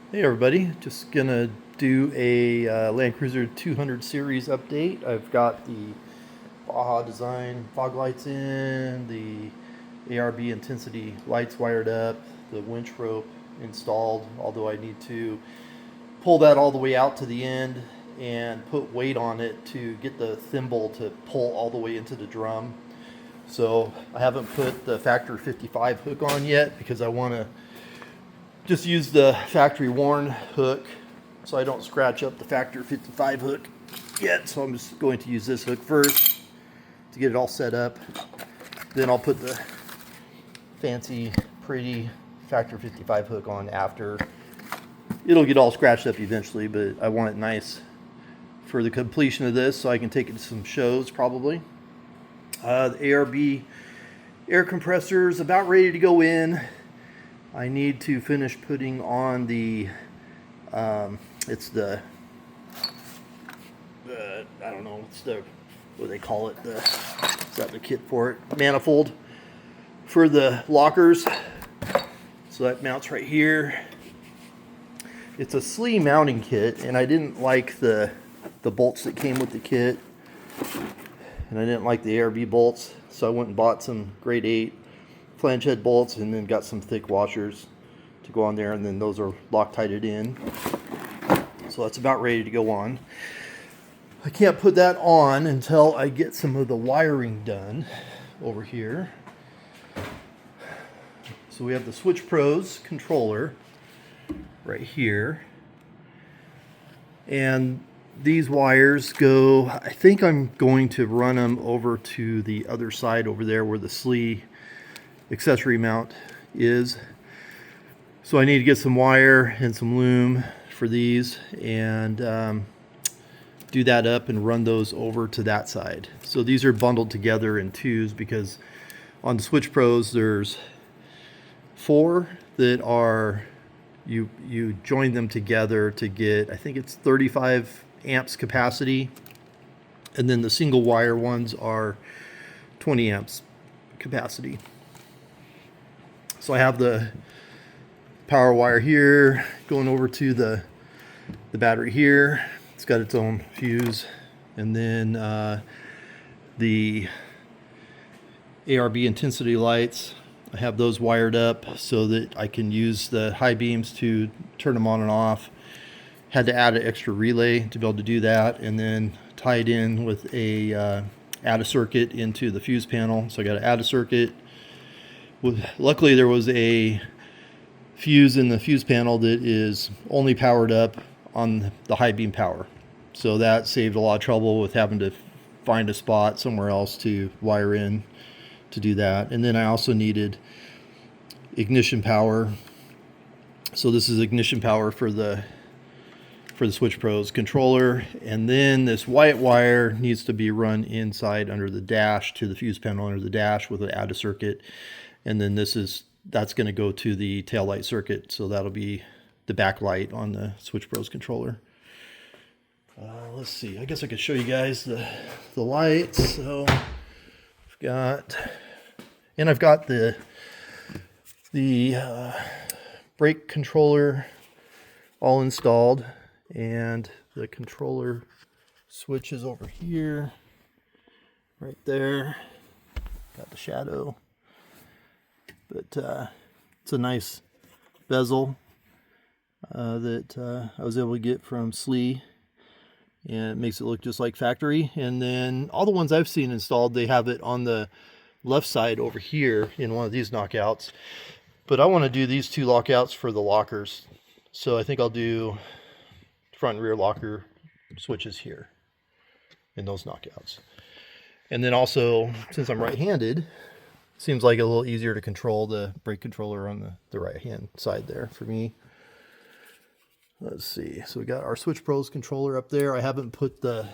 Hey everybody, just gonna do a Landcruiser 200 series update. I've got the Baja design fog lights in, the ARB intensity lights wired up, the winch rope installed, although I need to pull that all the way out to the end and put weight on it to get the thimble to pull all the way into the drum. So I haven't put the factory 55 hook on yet because I want to just use the factory worn hook so I don't scratch up the factory 55 hook yet. So I'm just going to use this hook first to get it all set up. Then I'll put the fancy, pretty factory 55 hook on after. It'll get all scratched up eventually, but I want it nice for the completion of this so I can take it to some shows probably. The ARB air compressor is about ready to go in. I need to finish putting on the, it's the, I don't know, it's the, what do they call it? Is that the kit for it? Manifold for the lockers. So that mounts right here. It's a sleeve mounting kit, and I didn't like the bolts that came with the kit. And I didn't like the ARB bolts, so I went and bought some grade 8 flange head bolts and then got some thick washers to go on there, and then those are Loctited in. So that's about ready to go on. I can't put that on until I get some of the wiring done over here. So we have the Switch Pros controller right here. And these wires go, I think I'm going to run them over to the other side over there where the SLE accessory mount is. So I need to get some wire and some loom for these and do that up and run those over to that side. So these are bundled together in twos because on the Switch Pros there's 4 that are, you join them together to get, I think it's 35 amps capacity, and then the single wire ones are 20 amps capacity. So I have the power wire here going over to the battery here. It's got its own fuse, and then the ARB intensity lights, I have those wired up so that I can use the high beams to turn them on and off. Had to add an extra relay to be able to do that, and then tie it in with a add a circuit into the fuse panel. So I got to add a circuit. Luckily there was a fuse in the fuse panel that is only powered up on the high beam power. So that saved a lot of trouble with having to find a spot somewhere else to wire in to do that. And then I also needed ignition power. So this is ignition power for the Switch Pros controller, and then this white wire needs to be run inside under the dash to the fuse panel under the dash with an add a circuit, and then that's going to go to the tail light circuit, so that'll be the backlight on the Switch Pros controller. Let's see, I guess I could show you guys the lights. So I've got the brake controller all installed, and the controller switch is over here, right there. Got the shadow, but it's a nice bezel that I was able to get from SLE, and it makes it look just like factory. And then all the ones I've seen installed, they have it on the left side over here in one of these knockouts, but I want to do these 2 lockouts for the lockers, so I think I'll do front and rear locker switches here in those knockouts. And then also, since I'm right-handed, seems like a little easier to control the brake controller on the right hand side there for me. Let's see, so we got our Switch Pros controller up there. I haven't put the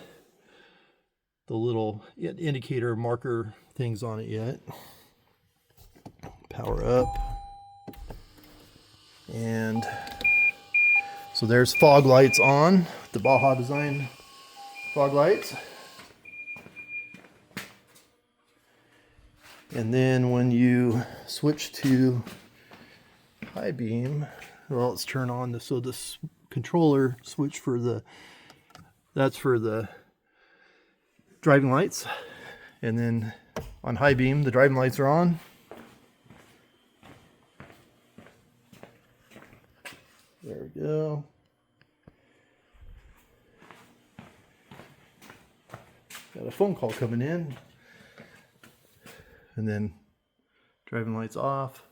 little indicator marker things on it yet. Power up, and so there's fog lights on, the Baja design fog lights. And then when you switch to high beam, Well, let's turn on the, so this controller switch for the, that's for the driving lights. And then on high beam, the driving lights are on. There we go. Got a phone call coming in. And then driving lights off.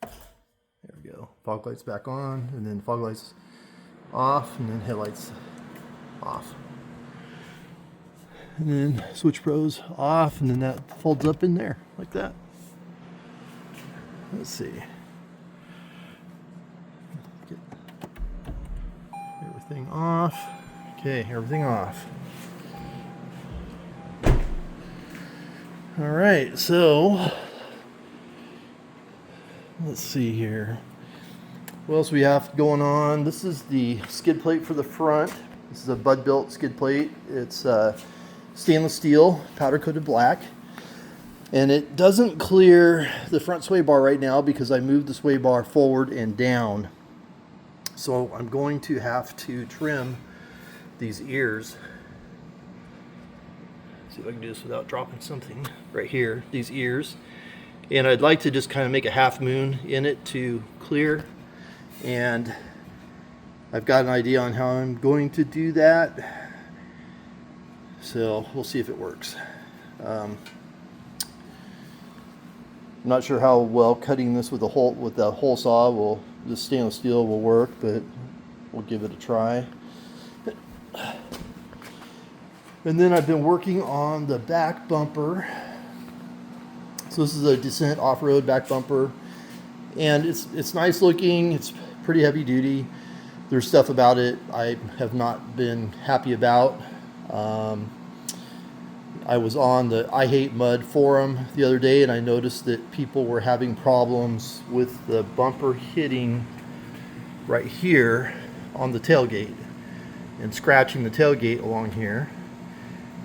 There we go. Fog lights back on, and then fog lights off, and then headlights off. And then switch pros off, and then that folds up in there like that. Let's see. Get everything off. Okay, everything off. All right, so let's see here. What else we have going on? This is the skid plate for the front. This is a Bud built skid plate. It's stainless steel, powder coated black. And it doesn't clear the front sway bar right now because I moved the sway bar forward and down. So I'm going to have to trim these ears. See if I can do this without dropping something right here, these ears. And I'd like to just kind of make a half moon in it to clear. And I've got an idea on how I'm going to do that. So we'll see if it works. I'm not sure how well cutting this with the hole saw will, the stainless steel will work, but we'll give it a try. And then I've been working on the back bumper. So this is a Descent off-road back bumper, and it's nice looking. It's pretty heavy duty. There's stuff about it I have not been happy about. I was on the I Hate Mud forum the other day, and I noticed that people were having problems with the bumper hitting right here on the tailgate and scratching the tailgate along here.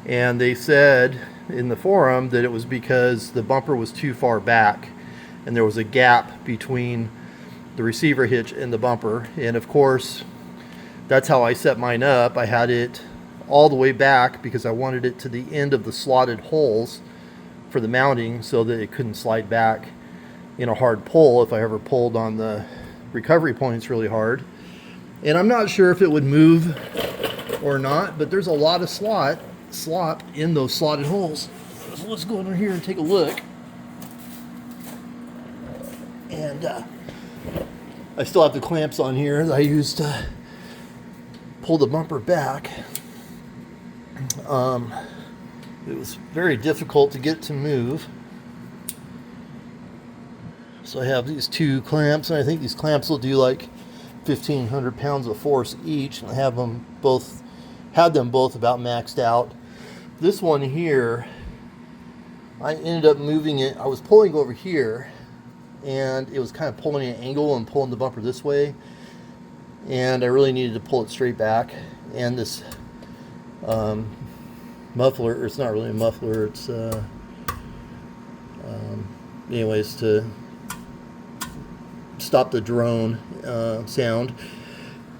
And they said in the forum that it was because the bumper was too far back and there was a gap between the receiver hitch and the bumper. And of course, that's how I set mine up. I had it all the way back because I wanted it to the end of the slotted holes for the mounting so that it couldn't slide back in a hard pull if I ever pulled on the recovery points really hard. And I'm not sure if it would move or not, but there's a lot of slop in those slotted holes. So let's go over here and take a look. And I still have the clamps on here that I used to pull the bumper back. It was very difficult to get to move. So I have these two clamps, and I think these clamps will do like 1,500 pounds of force each, and I have them both, had them both about maxed out. This one here, I ended up moving it. I was pulling over here, and it was kind of pulling at an angle and pulling the bumper this way, and I really needed to pull it straight back. And this muffler, or it's not really a muffler, it's anyways, to stop the drone sound,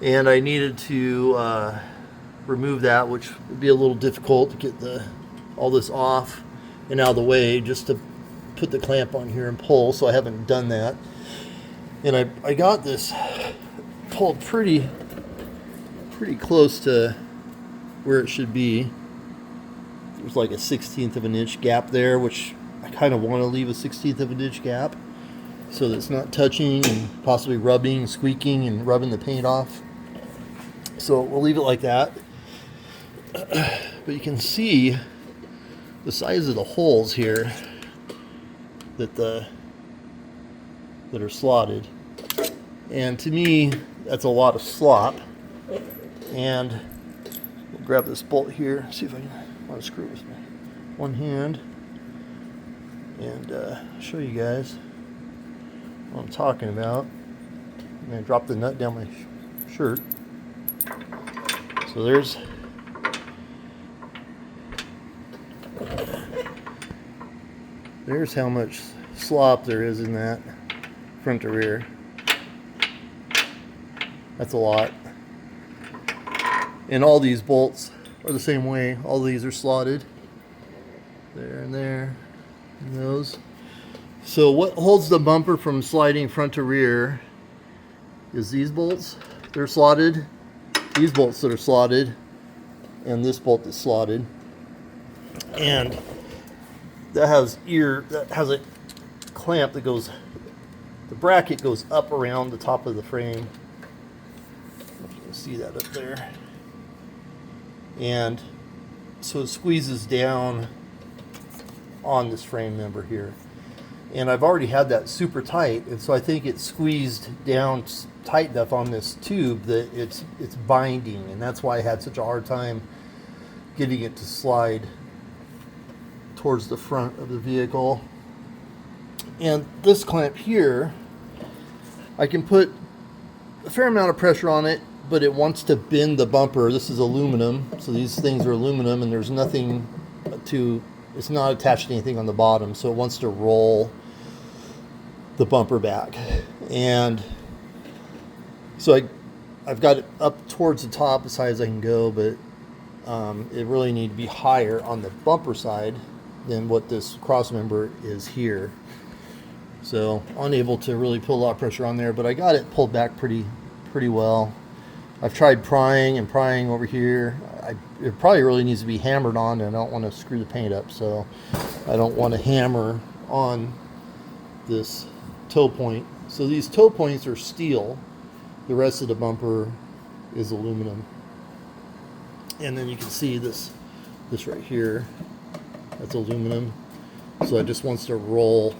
and I needed to remove that, which would be a little difficult to get all this off and out of the way, just to put the clamp on here and pull. So I haven't done that, and I got this pulled pretty close to where it should be. There's like a 1/16 of an inch gap there, which I kind of want to leave a 1/16 of an inch gap so that it's not touching and possibly rubbing, squeaking, and rubbing the paint off. So we'll leave it like that. But you can see the size of the holes here that are slotted, and to me that's a lot of slop. And we'll grab this bolt here, see if I can unscrew it with my one hand and show you guys what I'm talking about. I'm going to drop the nut down my shirt. So there's how much slop there is in that front to rear. That's a lot. And all these bolts are the same way. All these are slotted. There and there. And those. So what holds the bumper from sliding front to rear is these bolts. They're slotted. These bolts that are slotted. And this bolt that's slotted. And that has a clamp that goes, the bracket goes up around the top of the frame. You can see that up there. And so it squeezes down on this frame member here. And I've already had that super tight, and so I think it's squeezed down tight enough on this tube that it's binding, and that's why I had such a hard time getting it to slide towards the front of the vehicle. And this clamp here, I can put a fair amount of pressure on it, but it wants to bend the bumper. This is aluminum, so these things are aluminum, and there's nothing to, it's not attached to anything on the bottom, so it wants to roll the bumper back. And so I've got it up towards the top as high as I can go, but it really need to be higher on the bumper side than what this cross member is here. So unable to really put a lot of pressure on there, but I got it pulled back pretty well. I've tried prying over here. It probably really needs to be hammered on, and I don't want to screw the paint up, so I don't want to hammer on this toe point. So these toe points are steel. The rest of the bumper is aluminum. And then you can see this right here. That's aluminum. So it just wants to roll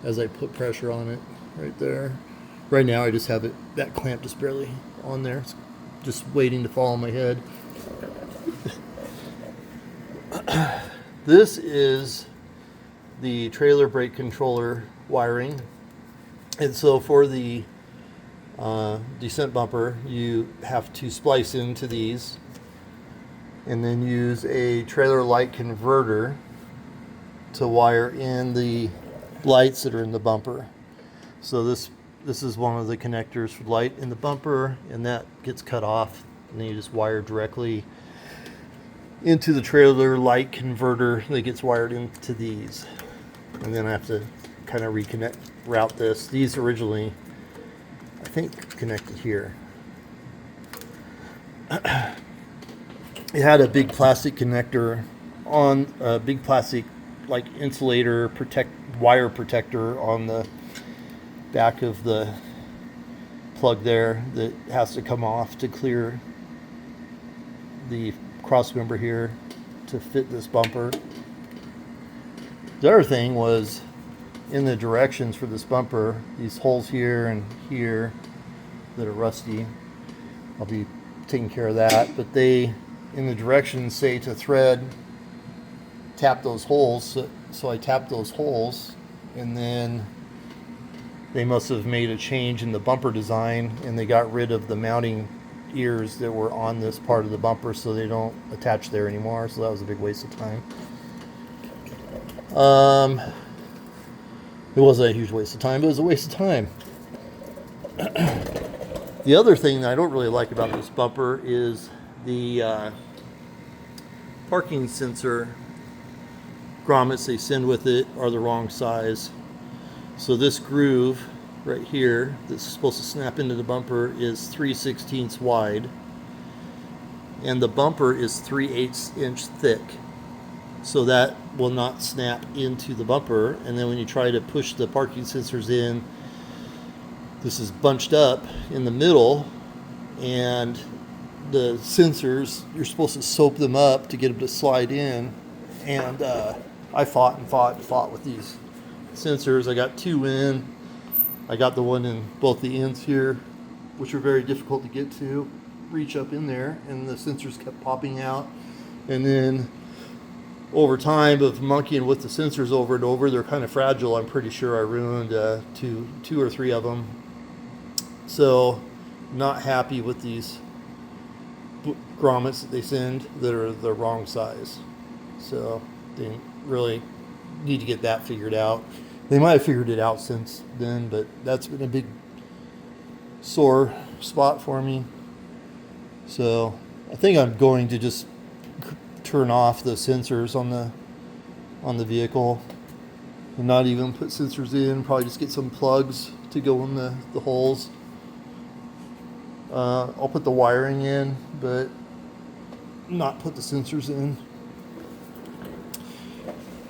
as I put pressure on it right there. Right now I just have it, that clamp just barely on there. It's just waiting to fall on my head. This is the trailer brake controller wiring. And so for the descent bumper, you have to splice into these and then use a trailer light converter to wire in the lights that are in the bumper. So this is one of the connectors for light in the bumper, and that gets cut off, and then you just wire directly into the trailer light converter that gets wired into these. And then I have to kind of route this. These originally, I think, connected here. It had a big plastic connector on a big plastic like insulator wire protector on the back of the plug there that has to come off to clear the cross member here to fit this bumper. The other thing was in the directions for this bumper, these holes here and here that are rusty. I'll be taking care of that, but they in the directions say to tap those holes, so I tapped those holes, and then they must have made a change in the bumper design, and they got rid of the mounting ears that were on this part of the bumper, so they don't attach there anymore. So that was a big waste of time. It wasn't a huge waste of time, but it was a waste of time. The other thing that I don't really like about this bumper is the parking sensor grommets they send with it are the wrong size. So this groove right here that's supposed to snap into the bumper is 3/16 wide, and the bumper is 3/8 inch thick, so that will not snap into the bumper. And then when you try to push the parking sensors in, this is bunched up in the middle, and the sensors, you're supposed to soap them up to get them to slide in. And I fought with these sensors. I got two in. I got the one in both the ends here, which are very difficult to get to, reach up in there, and the sensors kept popping out. And then over time of monkeying with the sensors over and over, they're kind of fragile. I'm pretty sure I ruined two or three of them. So not happy with these grommets that they send that are the wrong size. So they really need to get that figured out. They might have figured it out since then, but that's been a big sore spot for me. So I think I'm going to just turn off the sensors on the vehicle and not even put sensors in. Probably just get some plugs to go in the holes. I'll put the wiring in, but not put the sensors in.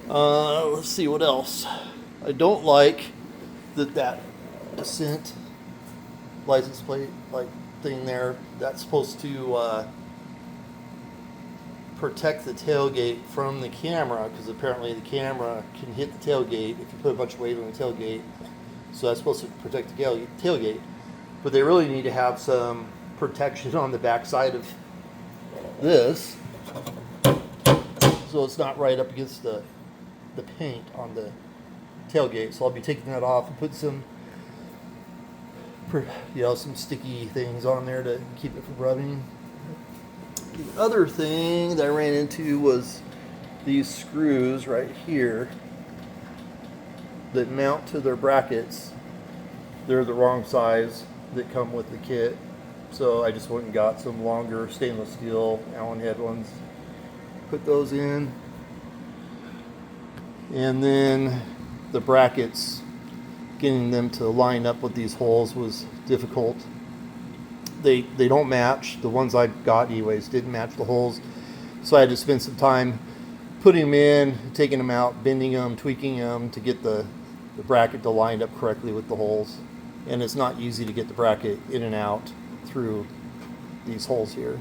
Let's see what else. I don't like that Descent license plate like thing there. That's supposed to protect the tailgate from the camera, because apparently the camera can hit the tailgate if you put a bunch of weight on the tailgate. So that's supposed to protect the tailgate. But they really need to have some protection on the back side of this, so it's not right up against the paint on the tailgate. So I'll be taking that off and put some, some sticky things on there to keep it from rubbing. The other thing that I ran into was these screws right here that mount to their brackets. They're the wrong size that come with the kit, so I just went and got some longer stainless steel Allen head ones, put those in. And then the brackets, getting them to line up with these holes was difficult. They don't match. The ones I got anyways didn't match the holes, so I had to spend some time putting them in, taking them out, bending them, tweaking them to get the bracket to line up correctly with the holes. And it's not easy to get the bracket in and out through these holes here.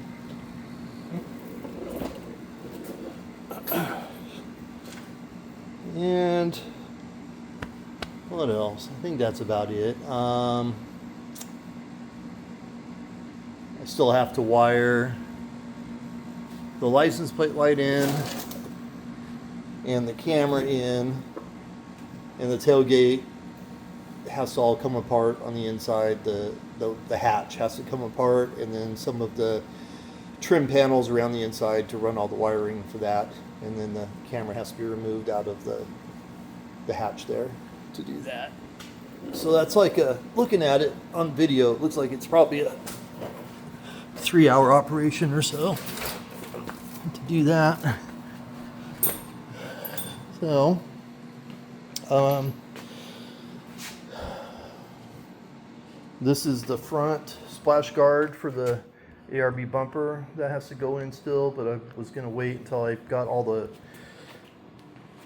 And what else? I think that's about it. I still have to wire the license plate light in, and the camera in, and the tailgate has to all come apart on the inside. The hatch has to come apart, and then some of the trim panels around the inside to run all the wiring for that, and then the camera has to be removed out of the hatch there to do that. So that's like looking at it on video, it looks like it's probably a 3-hour operation or so to do that. So this is the front splash guard for the ARB bumper that has to go in still, but I was going to wait until I got all the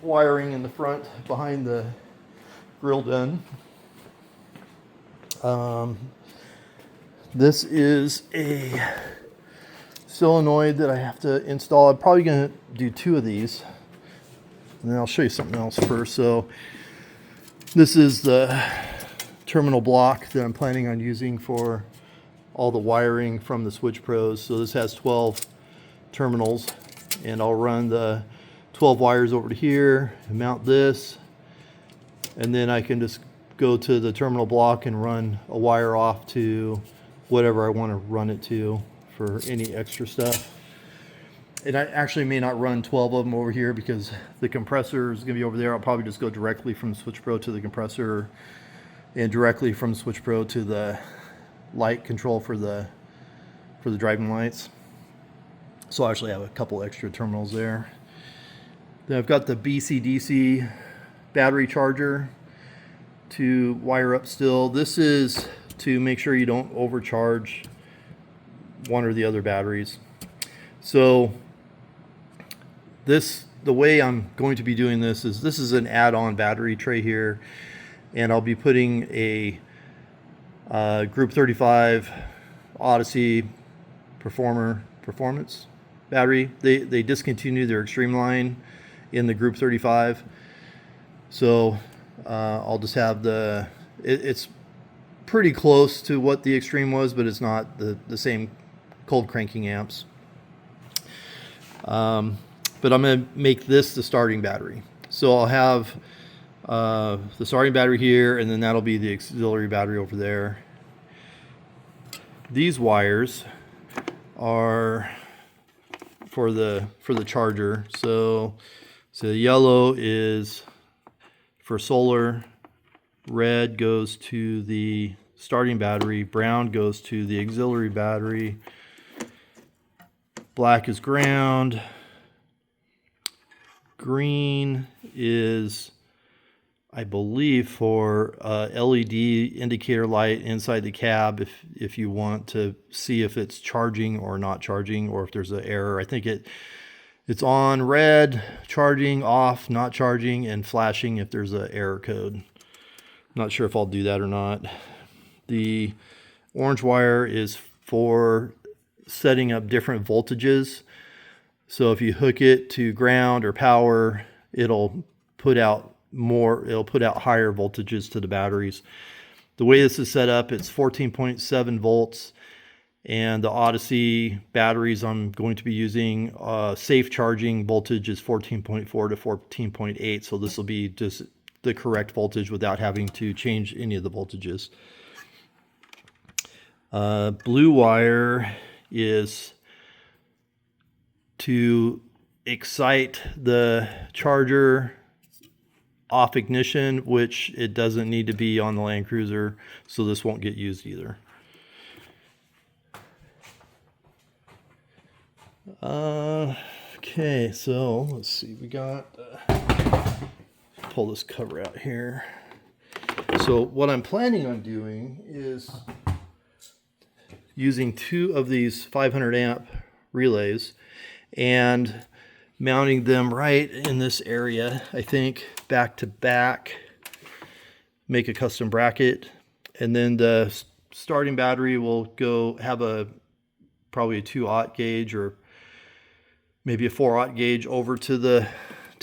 wiring in the front behind the grill done. This is a solenoid that I have to install. I'm probably going to do 2 of these, and then I'll show you something else first. So this is the terminal block that I'm planning on using for all the wiring from the Switch Pros. So this has 12 terminals, and I'll run the 12 wires over to here and mount this, and then I can just go to the terminal block and run a wire off to whatever I want to run it to for any extra stuff. And I actually may not run 12 of them over here because the compressor is going to be over there. I'll probably just go directly from the Switch Pro to the compressor, and directly from Switch Pro to the light control for the driving lights. So I actually have a couple extra terminals there. Then I've got the BCDC battery charger to wire up still. This is to make sure you don't overcharge one or the other batteries. So the way I'm going to be doing this is an add-on battery tray here, and I'll be putting a Group 35 Odyssey Performance battery. They discontinued their Extreme line in the Group 35, so I'll just have it's pretty close to what the Extreme was, but it's not the same cold cranking amps. But I'm going to make this the starting battery. So I'll have the starting battery here, and then that'll be the auxiliary battery over there. These wires are for the charger. So yellow is for solar, red goes to the starting battery, brown goes to the auxiliary battery, black is ground, green is, I believe, for LED indicator light inside the cab if you want to see if it's charging or not charging, or if there's an error. I think it's on red, charging, off, not charging, and flashing if there's an error code. Not sure if I'll do that or not. The orange wire is for setting up different voltages. So if you hook it to ground or power, it'll put out higher voltages to the batteries. The way this is set up, it's 14.7 volts, and the Odyssey batteries I'm going to be using, safe charging voltage is 14.4 to 14.8, so this will be just the correct voltage without having to change any of the voltages. Blue wire is to excite the charger off ignition, which it doesn't need to be on the Landcruiser, so this won't get used either. Okay, so let's see, we got, pull this cover out here. So what I'm planning on doing is using 2 of these 500 amp relays and mounting them right in this area, I think, back to back, make a custom bracket, and then the starting battery will go have probably a 2-aught gauge or maybe a 4-aught gauge over to the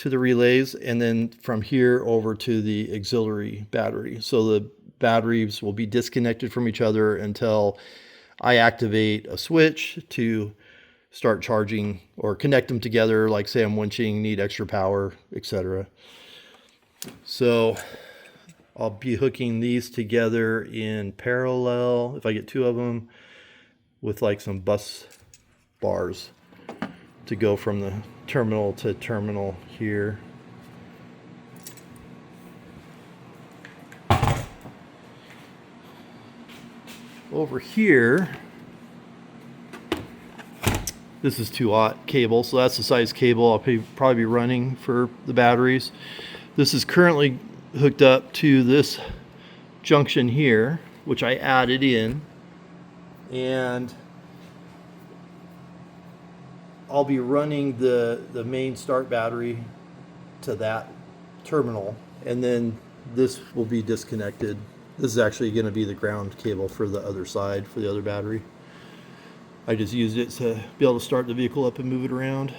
relays, and then from here over to the auxiliary battery. So the batteries will be disconnected from each other until I activate a switch to start charging, or connect them together, like say I'm winching, need extra power, etc. So I'll be hooking these together in parallel, if I get 2 of them, with like some bus bars to go from the terminal to terminal here. Over here, this is 2-aught cable, so that's the size cable I'll probably be running for the batteries. This is currently hooked up to this junction here, which I added in, and I'll be running the main start battery to that terminal, and then this will be disconnected. This is actually going to be the ground cable for the other side, for the other battery. I just used it to be able to start the vehicle up and move it around.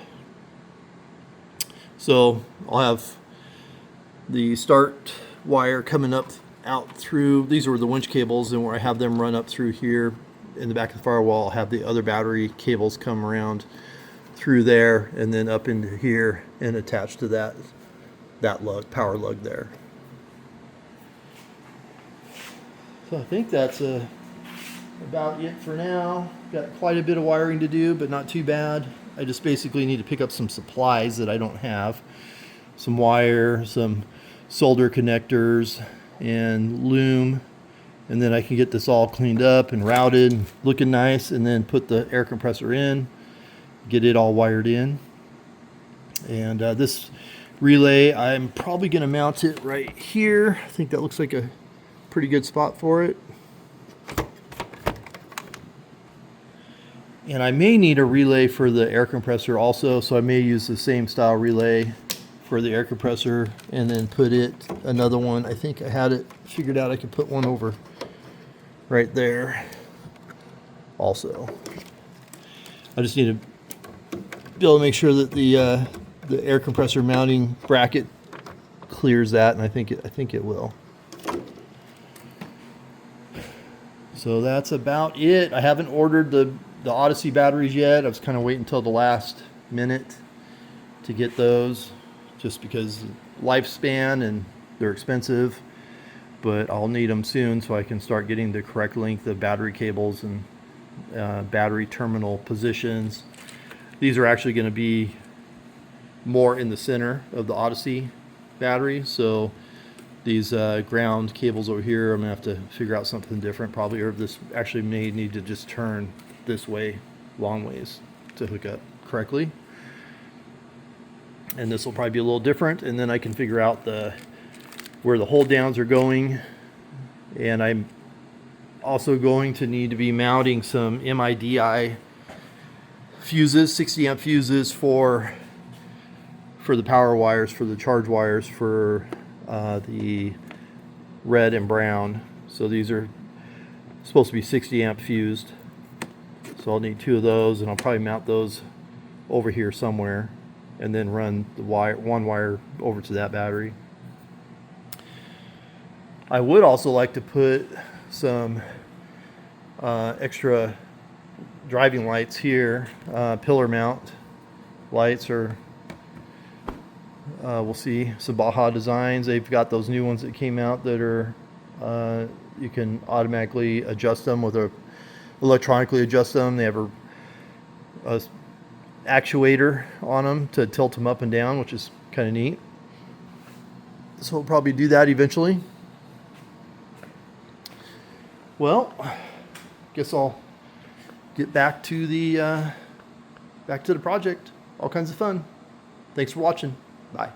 So I'll have the start wire coming up out through, these are the winch cables, and where I have them run up through here in the back of the firewall, I'll have the other battery cables come around through there and then up into here and attach to that lug, power lug there. So I think that's about it for now. Got quite a bit of wiring to do, but not too bad. I just basically need to pick up some supplies that I don't have. Some wire, some solder connectors, and loom. And then I can get this all cleaned up and routed, looking nice, and then put the air compressor in, get it all wired in. And this relay, I'm probably going to mount it right here. I think that looks like a pretty good spot for it. And I may need a relay for the air compressor also, so I may use the same style relay for the air compressor and then put another one. I think I had it figured out I could put one over right there also. I just need to be able to make sure that the air compressor mounting bracket clears that, and I think it will. So that's about it. I haven't ordered the Odyssey batteries yet. I was kind of waiting until the last minute to get those, just because lifespan and they're expensive, but I'll need them soon so I can start getting the correct length of battery cables and battery terminal positions. These are actually going to be more in the center of the Odyssey battery, so these ground cables over here, I'm gonna have to figure out something different probably, or this actually may need to just turn this way long ways to hook up correctly. And this will probably be a little different, and then I can figure out where the hold downs are going. And I'm also going to need to be mounting some MIDI fuses, 60 amp fuses for the power wires, for the charge wires, for the red and brown. So these are supposed to be 60 amp fused. So I'll need 2 of those, and I'll probably mount those over here somewhere, and then run the one wire over to that battery. I would also like to put some extra driving lights here, pillar mount lights, or we'll see. Some Baja Designs, they've got those new ones that came out that are you can automatically adjust them with electronically adjust them. They have a actuator on them to tilt them up and down, which is kind of neat. So we'll probably do that eventually. Well, guess I'll get back to the project. All kinds of fun. Thanks for watching. Bye.